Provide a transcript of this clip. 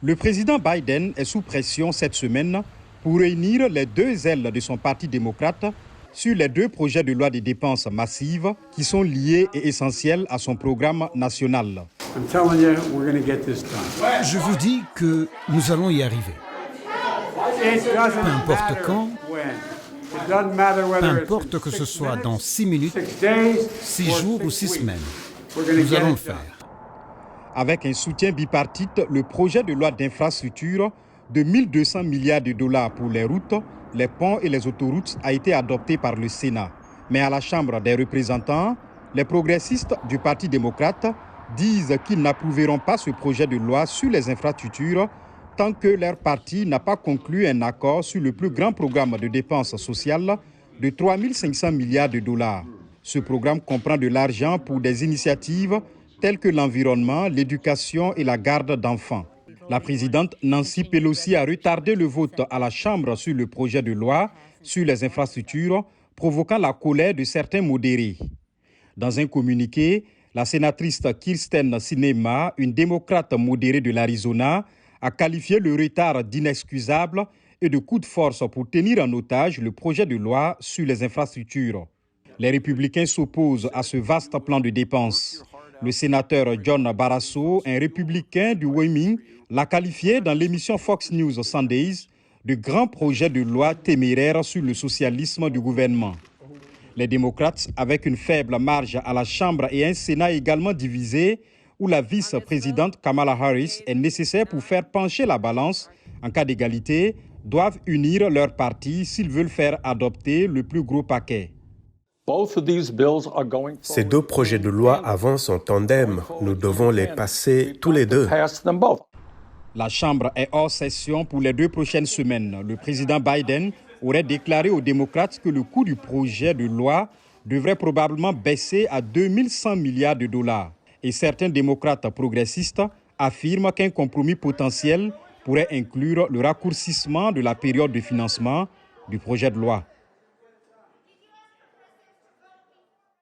Le président Biden est sous pression cette semaine pour réunir les deux ailes de son parti démocrate sur les deux projets de loi de dépenses massives qui sont liés et essentiels à son programme national. Je vous dis que nous allons y arriver. Peu importe quand, peu importe que ce soit dans 6 minutes, 6 jours ou 6 semaines, nous allons le faire. Avec un soutien bipartite, le projet de loi d'infrastructure de 1 200 milliards de dollars pour les routes, les ponts et les autoroutes a été adopté par le Sénat. Mais à la Chambre des représentants, les progressistes du Parti démocrate disent qu'ils n'approuveront pas ce projet de loi sur les infrastructures tant que leur parti n'a pas conclu un accord sur le plus grand programme de dépenses sociales de 3 500 milliards de dollars. Ce programme comprend de l'argent pour des initiatives telles que l'environnement, l'éducation et la garde d'enfants. La présidente Nancy Pelosi a retardé le vote à la Chambre sur le projet de loi sur les infrastructures, provoquant la colère de certains modérés. Dans un communiqué, la sénatrice Kyrsten Sinema, une démocrate modérée de l'Arizona, a qualifié le retard d'inexcusable et de coup de force pour tenir en otage le projet de loi sur les infrastructures. Les républicains s'opposent à ce vaste plan de dépenses. Le sénateur John Barrasso, un républicain du Wyoming, l'a qualifié dans l'émission Fox News Sundays de grand projet de loi téméraire sur le socialisme du gouvernement. Les démocrates, avec une faible marge à la Chambre et un Sénat également divisé, où la vice-présidente Kamala Harris est nécessaire pour faire pencher la balance en cas d'égalité, doivent unir leurs partis s'ils veulent faire adopter le plus gros paquet. Ces deux projets de loi avancent en tandem. Nous devons les passer tous les deux. La Chambre est hors session pour les 2 prochaines semaines. Le président Biden aurait déclaré aux démocrates que le coût du projet de loi devrait probablement baisser à 2100 milliards de dollars. Et certains démocrates progressistes affirment qu'un compromis potentiel pourrait inclure le raccourcissement de la période de financement du projet de loi.